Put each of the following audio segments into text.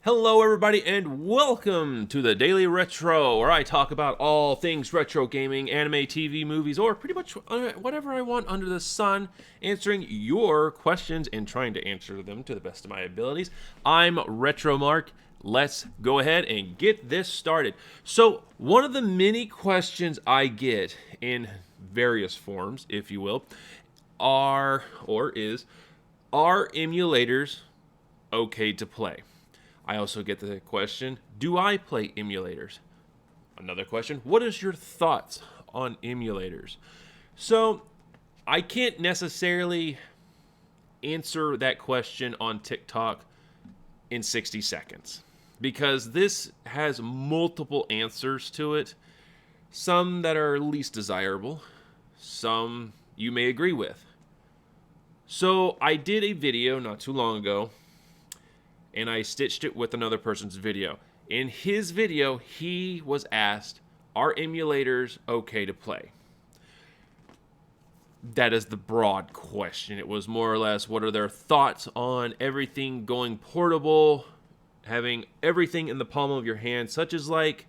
Hello, everybody, and welcome to the Daily Retro, where I talk about all things retro gaming, anime, TV, movies, or pretty much whatever I want under the sun, answering your questions and trying to answer them to the best of my abilities. I'm Retro Mark. Let's go ahead and get this started. So, one of the many questions I get in various forms, if you will, are emulators okay to play? I also get the question, do I play emulators? Another question, what is your thoughts on emulators? So, I can't necessarily answer that question on TikTok in 60 seconds because this has multiple answers to it. Some that are least desirable, some you may agree with. So, I did a video not too long ago and I stitched it with another person's video. In his video, he was asked, are emulators okay to play? That is the broad question. It was more or less, what are their thoughts on everything going portable, having everything in the palm of your hand, such as like,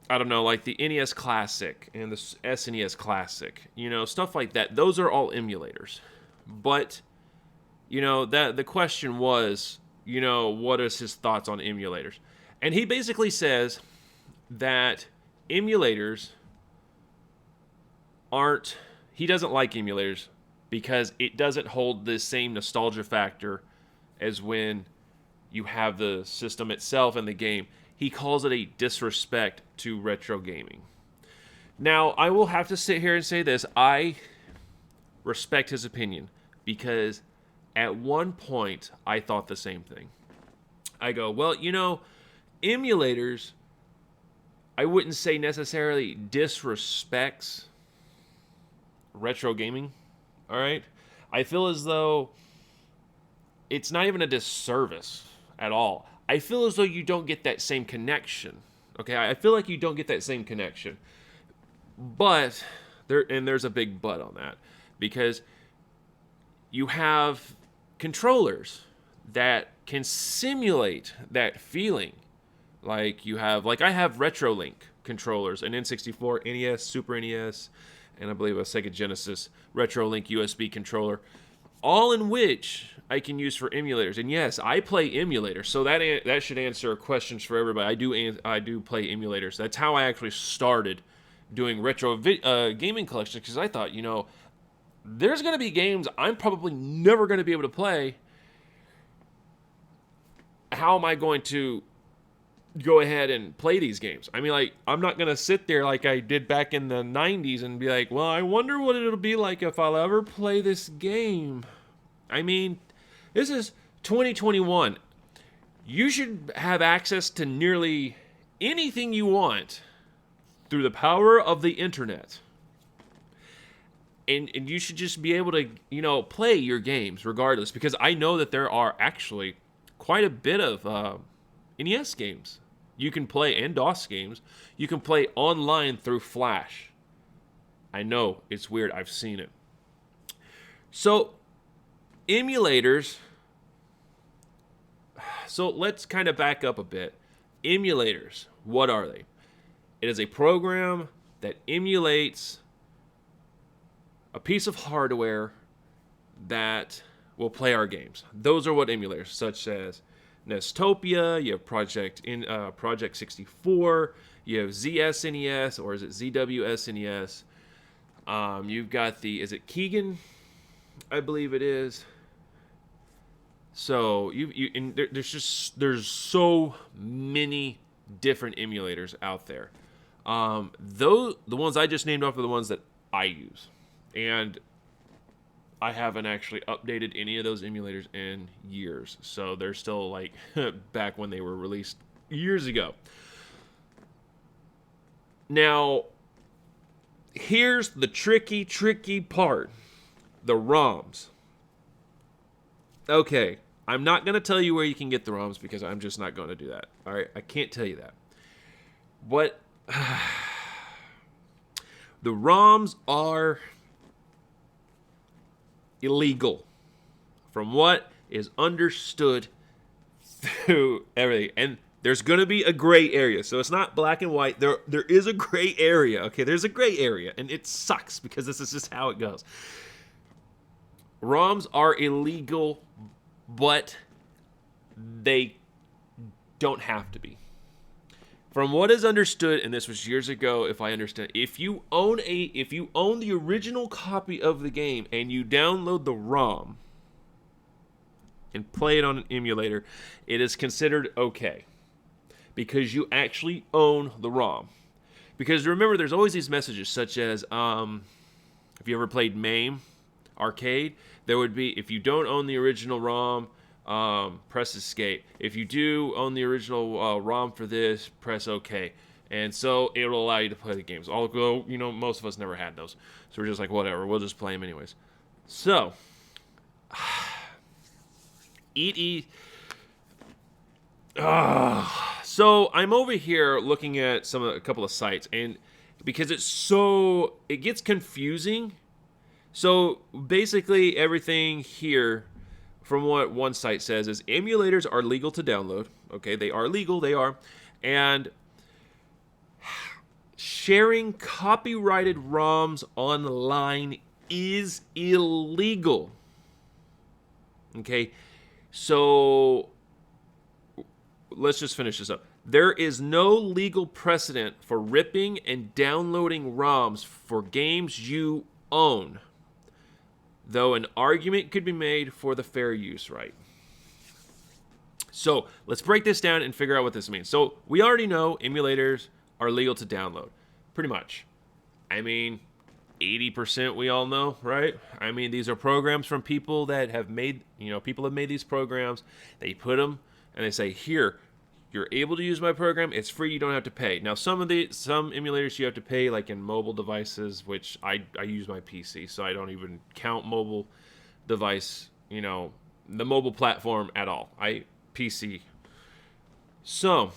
I don't know, like the NES Classic and the SNES Classic, stuff like that. Those are all emulators. But that the question was, what is his thoughts on emulators? And he basically says that emulators he doesn't like emulators because it doesn't hold the same nostalgia factor as when you have the system itself and the game. He calls it a disrespect to retro gaming. Now, I will have to sit here and say this. I respect his opinion because at one point, I thought the same thing. I go, well, emulators, I wouldn't say necessarily disrespects retro gaming, all right? I feel as though it's not even a disservice at all. I feel as though you don't get that same connection, okay? I feel like you don't get that same connection. But, there's a big but on that, because you have controllers that can simulate that feeling. I have RetroLink controllers, an N64, NES, Super NES, and I believe a Sega Genesis RetroLink USB controller, all in which I can use for emulators. And yes, I play emulators, so that should answer questions for everybody. I do play emulators. That's how I actually started doing retro gaming collections, because I thought, there's going to be games I'm probably never going to be able to play. How am I going to go ahead and play these games? I mean, I'm not going to sit there like I did back in the 90s and be like, well, I wonder what it'll be like if I'll ever play this game. I mean, this is 2021. You should have access to nearly anything you want through the power of the internet. And you should just be able to, play your games regardless. Because I know that there are actually quite a bit of NES games you can play, and DOS games you can play online through Flash. I know, it's weird. I've seen it. So, emulators. So, let's kind of back up a bit. Emulators, what are they? It is a program that emulates a piece of hardware that will play our games. Those are what emulators, such as Nestopia, you have Project 64, you have ZSNES, or is it ZWSNES? You've got is it Keegan? I believe it is. So there's so many different emulators out there. The ones I just named off are the ones that I use. And I haven't actually updated any of those emulators in years. So they're still back when they were released years ago. Now, here's the tricky part. The ROMs. Okay, I'm not going to tell you where you can get the ROMs because I'm just not going to do that. All right, I can't tell you that. But the ROMs are illegal from what is understood through everything. And there's going to be a gray area. So it's not black and white. There is a gray area. Okay, there's a gray area. And it sucks because this is just how it goes. ROMs are illegal, but they don't have to be. From what is understood, and this was years ago, if I understand, if you own the original copy of the game and you download the ROM and play it on an emulator, it is considered okay because you actually own the ROM. Because remember, there's always these messages such as, if you ever played MAME arcade, there would be, if you don't own the original ROM, press escape. If you do own the original ROM for this, press OK. And so it'll allow you to play the games. Although, most of us never had those. So we're just like, whatever, we'll just play them anyways. So, so I'm over here looking at a couple of sites, and because it gets confusing. So basically everything here, from what one site says, is emulators are legal to download. Okay, they are legal, they are. And sharing copyrighted ROMs online is illegal. Okay, so let's just finish this up. There is no legal precedent for ripping and downloading ROMs for games you own, though an argument could be made for the fair use right. So let's break this down and figure out what this means. So we already know emulators are legal to download, pretty much. I mean, 80% we all know, right? I mean, these are programs from people that have made, people have made these programs. They put them and they say, here, you're able to use my program. It's free. You don't have to pay. Now, some emulators you have to pay, like in mobile devices, which I use my PC, so I don't even count mobile device, the mobile platform at all. PC. So,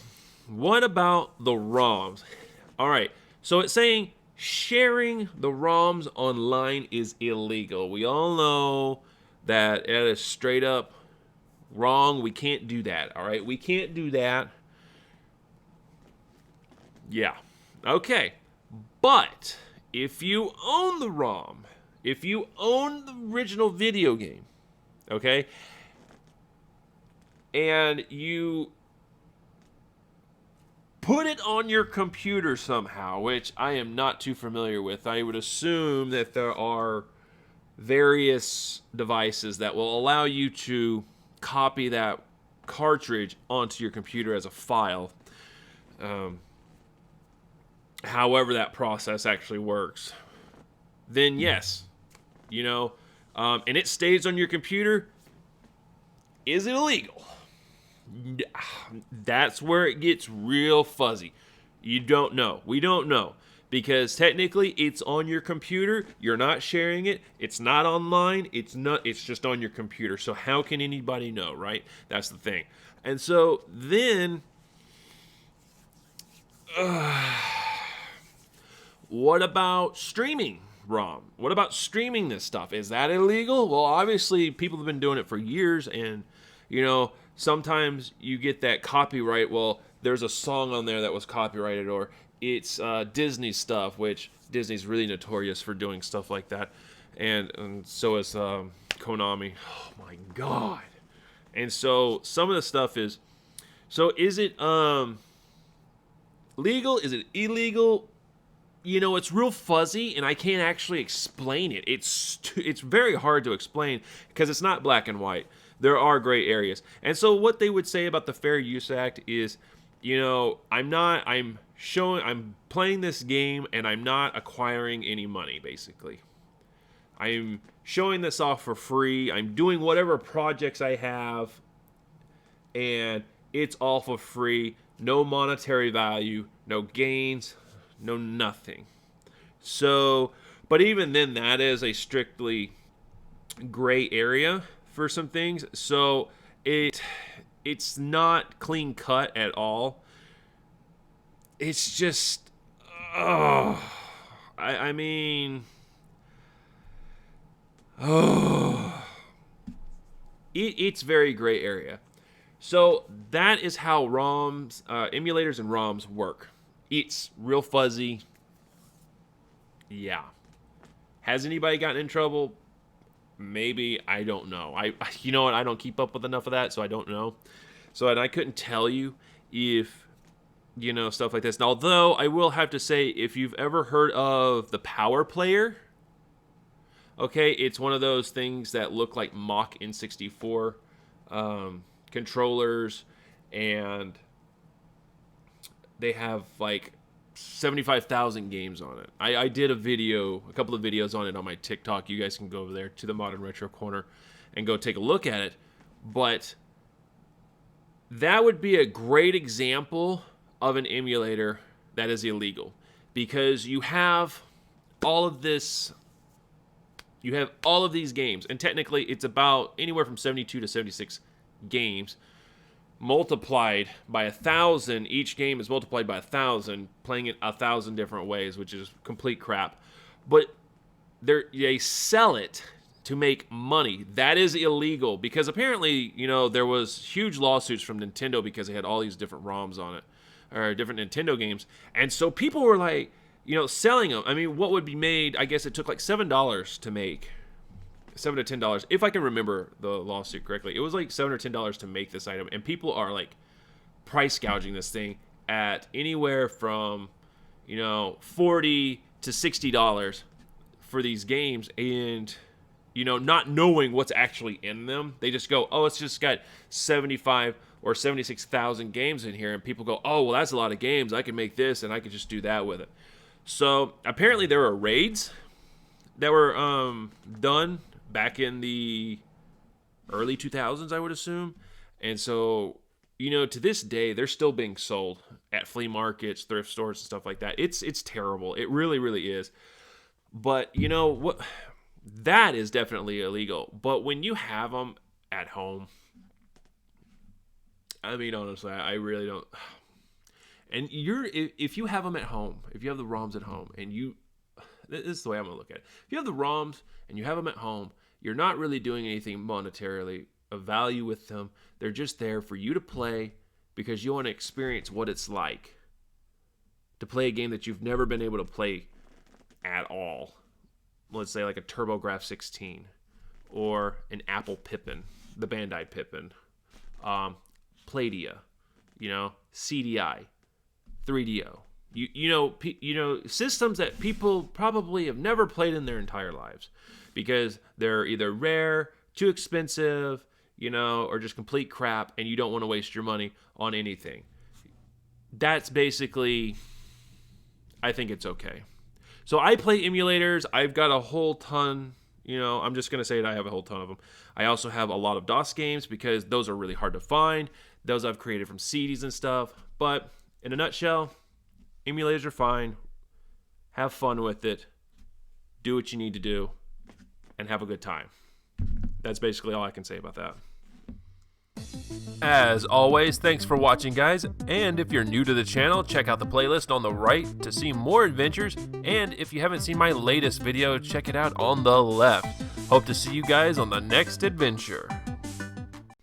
what about the ROMs? All right. So it's saying sharing the ROMs online is illegal. We all know that it is straight up wrong. We can't do that. All right, we can't do that. Yeah. Okay. But if you own the ROM, if you own the original video game, okay, and you put it on your computer somehow, which I am not too familiar with, I would assume that there are various devices that will allow you to copy that cartridge onto your computer as a file. However that process actually works. Then yes, and it stays on your computer. Is it illegal? That's where it gets real fuzzy. You don't know. We don't know. Because technically it's on your computer. You're not sharing it. It's not online. It's just on your computer. So how can anybody know, right? That's the thing. And so then what about streaming ROM? What about streaming this stuff? Is that illegal? Well, obviously people have been doing it for years, and sometimes you get that copyright. Well, there's a song on there that was copyrighted, or it's Disney stuff, which Disney's really notorious for doing stuff like that, and so is Konami. Oh my god! And so some of the stuff is. So is it legal? Is it illegal? It's real fuzzy, and I can't actually explain it. It's very hard to explain because it's not black and white. There are gray areas. And so what they would say about the Fair Use Act is, I'm playing this game and I'm not acquiring any money, basically. I'm showing this off for free. I'm doing whatever projects I have, and it's all for free. No monetary value, no gains, no nothing. So, but even then, that is a strictly gray area for some things. So it's not clean cut at all. It's just, I mean, it's very gray area. So that is how ROMs, emulators and ROMs work. It's real fuzzy. Yeah. Has anybody gotten in trouble? Maybe. I don't know. You know what? I don't keep up with enough of that, so I don't know. So, and I couldn't tell you if, stuff like this. Now, although I will have to say, if you've ever heard of the Power Player, okay, it's one of those things that look like mock N64 controllers, and they have like 75,000 games on it. I did a couple of videos on it on my TikTok. You guys can go over there to the Modern Retro Corner and go take a look at it. But that would be a great example of an emulator that is illegal, because you have all of these games, and technically it's about anywhere from 72 to 76 games multiplied by 1,000. Each game is multiplied by 1,000, playing it 1,000 different ways, which is complete crap. But they sell it to make money. That is illegal, because apparently, there was huge lawsuits from Nintendo because they had all these different ROMs on it, or different Nintendo games. And so people were like, selling them. I mean, what would be made, I guess it took like $7 to make. $7 to $10, if I can remember the lawsuit correctly. It was like $7 or $10 to make this item, and people are like price gouging this thing at anywhere from $40 to $60 for these games, and not knowing what's actually in them. They just go, oh, it's just got 75 or 76,000 games in here, and people go, oh, well, that's a lot of games. I can make this, and I could just do that with it. So apparently there were raids that were done back in the early 2000s, I would assume. And so, to this day, they're still being sold at flea markets, thrift stores, and stuff like that. It's terrible. It really, really is. But, what? That is definitely illegal. But when you have them at home, I mean, honestly, I really don't. And if you have them at home, if you have the ROMs at home, and this is the way I'm going to look at it. If you have the ROMs and you have them at home, you're not really doing anything monetarily of value with them. They're just there for you to play because you want to experience what it's like to play a game that you've never been able to play at all. Let's say like a TurboGrafx 16 or an Apple Pippin, the Bandai Pippin, Playdia, CDI, 3DO. Systems that people probably have never played in their entire lives because they're either rare, too expensive, or just complete crap, and you don't want to waste your money on anything. That's basically, I think it's okay. So I play emulators. I've got a whole ton, I'm just going to say it, I have a whole ton of them. I also have a lot of DOS games because those are really hard to find. Those I've created from CDs and stuff. But in a nutshell, emulators are fine. Have fun with it. Do what you need to do. And have a good time. That's basically all I can say about that. As always, thanks for watching, guys. And if you're new to the channel, check out the playlist on the right to see more adventures. And if you haven't seen my latest video, check it out on the left. Hope to see you guys on the next adventure.